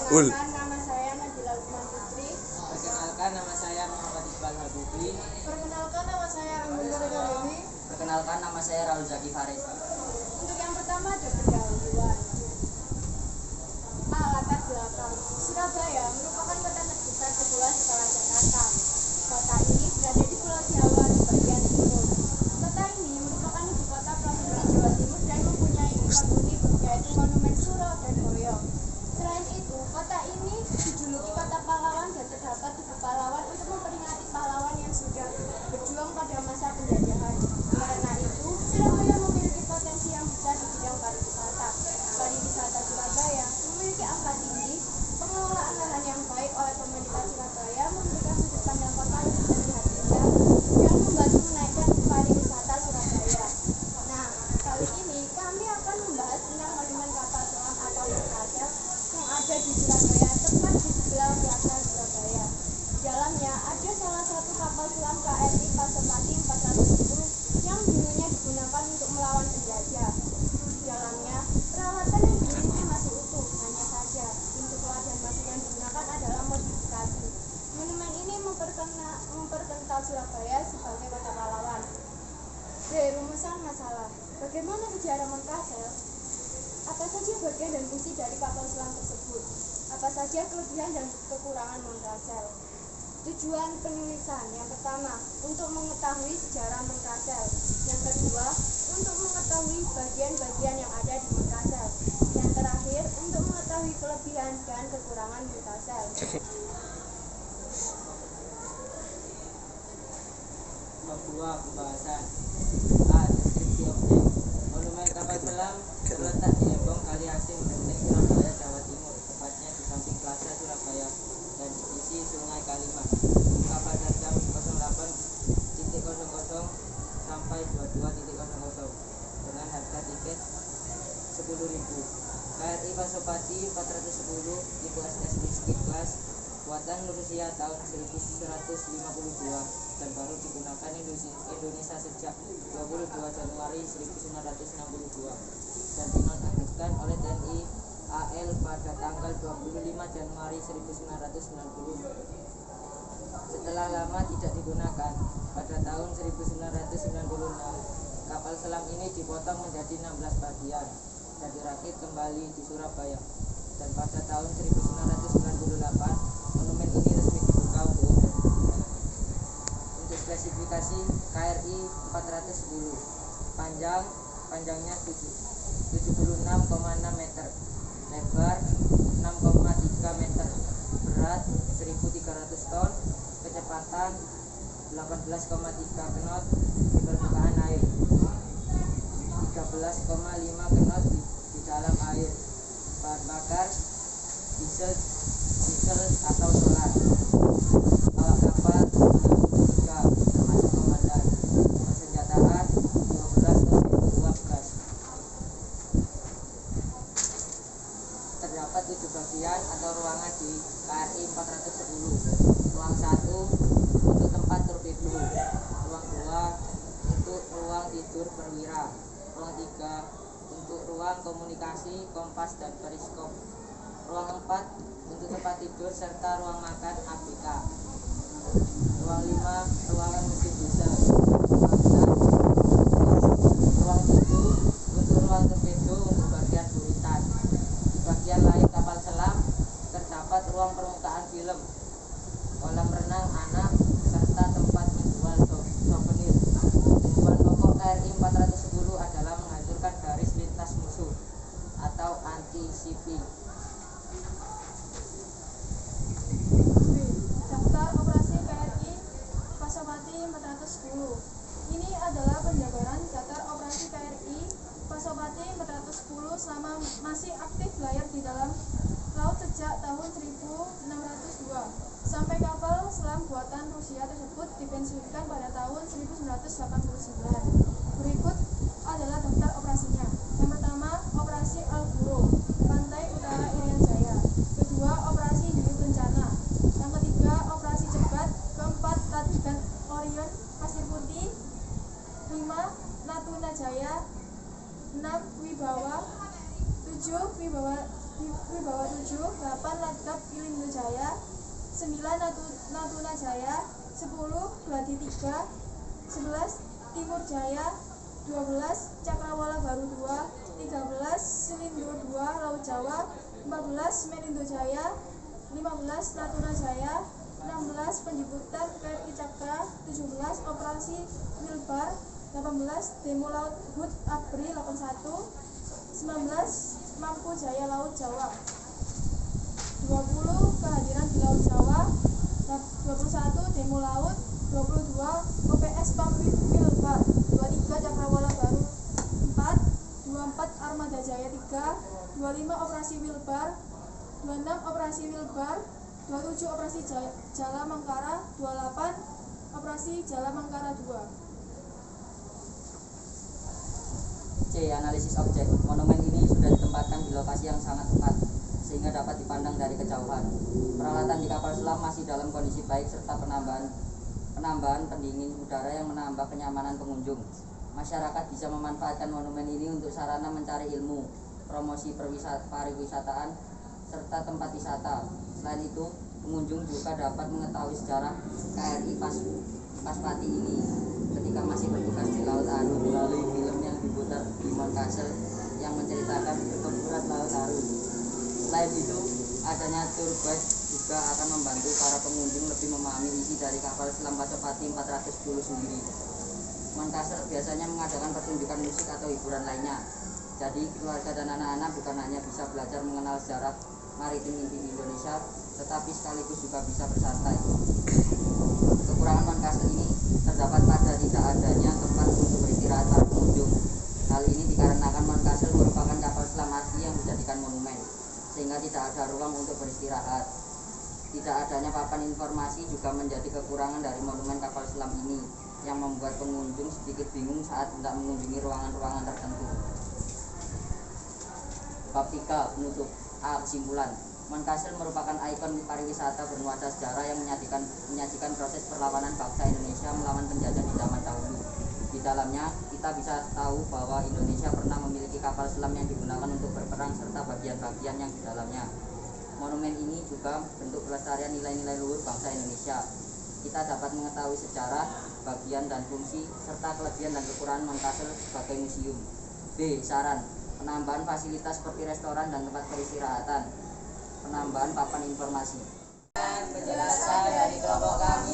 Perkenalkan, nama saya Nabila Lukman Putri. Perkenalkan, nama saya Muhammad Iqbal Habibi. Perkenalkan, nama saya Anggun Dewi. Perkenalkan, nama saya Raul Zaki Faris. Untuk yang pertama ada pendahuluan. Latar belakang. Surabaya merupakan kota terbesar kedua setelah Jakarta. Kota ini berada di Pulau Jawa di bagian timur. Kota ini merupakan ibu kota provinsi Jawa Timur dan mempunyai ikon unik yaitu Monumen Suro dan Boyo. Selain itu, kota ini dijuluki kota pahlawan dan terdapat tugu pahlawan untuk memperingati pahlawan yang sudah berjuang pada masa penjajahan. Karena itu, Surabaya memiliki potensi yang besar di bidang pariwisata. Pariwisata Surabaya memiliki angka tinggi, pengelolaan lahan yang baik oleh pemerintah Surabaya memberikan sudut pandang kota yang terlihat indah dan membantu menaikkan pariwisata Surabaya. Nah, kali ini kami akan membahas tentang monumen kapal selam atau Mengkasel yang ada di Surabaya, tepat di sebelah Plaza Surabaya. Di dalamnya ada salah satu kapal selam KRI Pasopati 410 yang dulunya digunakan untuk melawan penjajah. Di dalamnya, peralatan yang dimiliki masih utuh, hanya saja pintu keluar dan masuk yang digunakan adalah modifikasi. Monumen ini memperkenalkan Surabaya sebagai kota pahlawan. Rumusan masalah. Bagaimana sejarah Mengkasel? Apa saja bagian dan fungsi dari kapal selam tersebut? Apa saja kelebihan dan kekurangan Mengkasel? Tujuan penulisan. Yang pertama, untuk mengetahui sejarah Mengkasel. Yang kedua, untuk mengetahui bagian-bagian yang ada di Mengkasel. Yang terakhir, untuk mengetahui kelebihan dan kekurangan Mengkasel. Bab 2. Pembahasan. A. Deskripsi objek. Monumen kapal selam terletak di Embong Kali Asing Menteng, Surabaya, Jawa Timur, tepatnya di samping Plaza Surabaya dan di sisi Sungai Kalimas. Buka pada jam 08.00 sampai 22.00 dengan harga tiket 10.000. KRI Pasopati 410 tipe SS Biscuit Class buatan Rusia tahun 1952 dan baru digunakan Indonesia sejak 22 Januari 1962 dan dinonaktifkan oleh TNI AL pada tanggal 25 Januari 1990. Setelah lama tidak digunakan, pada tahun 1996 kapal selam ini dipotong menjadi 16 bagian dan dirakit kembali di Surabaya, dan pada tahun 1998 monumen ini resmi dibuka untuk umum. Untuk spesifikasi KRI 410, panjangnya 76,6 meter, lebar 6,3 meter, berat 1.300 ton, kecepatan 18,3 knot di permukaan air, 13,5 knot di dalam air. Bahan bakar diesel atau solar. Awak kapal 63 termasuk komandan. Persenjataan 12 torpedo uap gas. Terdapat 7 bagian atau ruangan di KRI 410. Ruang 1 untuk tempat torpedo, ruang 2 untuk ruang tidur perwira, ruang 3 untuk ruang komunikasi, kompas dan periskop, ruang 4 untuk tempat tidur serta ruang makan ABK, ruang 5 ruangan mesin diesel, ruang 7 untuk ruang torpedo untuk bagian buritan. Di bagian lain kapal selam terdapat ruang permukaan film, kolam renang anak, serta tempat menjual souvenir. Tujuan pokok KRI 410 adalah menghancurkan garis lintas musuh atau anti-CP. Daftar operasi KRI Pasopati 410. Ini adalah penjabaran daftar operasi KRI Pasopati 410 selama masih aktif berlayar di dalam laut sejak tahun 1602 sampai kapal selam buatan Rusia tersebut dipensiunkan pada tahun 1989. Berikut adalah daftar operasinya. Yang pertama, operasi Al-Buro, pantai utara Irian Jaya. Kedua, operasi Hiu Kencana. Yang ketiga, operasi Cegat. Keempat, Radgan Orion, Pasir Putih. 5, Natuna Jaya. 6, Wibawa. 7, Wibawa 7. 8, Radgan Natuna Jaya, 10 Gladi 3, 11 Timur Jaya, 12 Cakrawala Baru 2, 13 Selindo 2 Laut Jawa, 14 Melindo Jaya, 15 Natuna Jaya, 16 Penjemputan KRI Cakra, 17 Operasi Wilbar, 18 Demo Laut Hut Abri 81, 19 Mampu Jaya Laut Jawa, 20 kehadiran di Laut Jawa, 21 Demo Laut, 22 OPS Pampi Wilbar, 23 Cakrawala Baru 4, 24 Armada Jaya 3, 25 Operasi Wilbar, 26 Operasi Wilbar, 27 Operasi Jala Mangkara, 28 Operasi Jala Mangkara 2. C. Analisis objek. Monumen ini sudah ditempatkan di lokasi yang sangat tepat sehingga dapat dipandang dari kejauhan. Peralatan di kapal selam masih dalam kondisi baik serta penambahan pendingin udara yang menambah kenyamanan pengunjung. Masyarakat bisa memanfaatkan monumen ini untuk sarana mencari ilmu, promosi pariwisataan, serta tempat wisata. Selain itu, pengunjung juga dapat mengetahui sejarah KRI Paspati ini ketika masih bertugas di Laut Aru melalui film yang diputar di Mountcastle yang menceritakan pertempuran Laut Aru. Selain itu, adanya tour guide juga akan membantu para pengunjung lebih memahami isi dari kapal selam Pasopati 410 sendiri. Mountcastle biasanya mengadakan pertunjukan musik atau hiburan lainnya. Jadi keluarga dan anak-anak bukan hanya bisa belajar mengenal sejarah maritim Indonesia, tetapi sekaligus juga bisa bersantai. Kekurangan Mountcastle ini terdapat pada tidak adanya tempat untuk beristirahat para pengunjung. Hal ini dikarenakan Mountcastle merupakan kapal selam asli yang dijadikan monumen, sehingga tidak ada ruang untuk beristirahat. Tidak adanya papan informasi juga menjadi kekurangan dari monumen kapal selam ini, yang membuat pengunjung sedikit bingung saat hendak mengunjungi ruangan-ruangan tertentu. Bab 3. Penutup. A. Kesimpulan. Mountcastle merupakan ikon pariwisata bernuansa sejarah yang menyajikan proses perlawanan bangsa Indonesia melawan penjajah di zaman dahulu. Di dalamnya, kita bisa tahu bahwa Indonesia pernah memiliki kapal selam yang digunakan untuk berperang serta bagian-bagian yang di dalamnya. Monumen ini juga bentuk pelestarian nilai-nilai luhur bangsa Indonesia. Kita dapat mengetahui sejarah, bagian dan fungsi, serta kelebihan dan kekurangan Mountcastle sebagai museum. B. Saran. Penambahan fasilitas seperti restoran dan tempat peristirahatan. Penambahan papan informasi. Penjelasan dari kelompok kami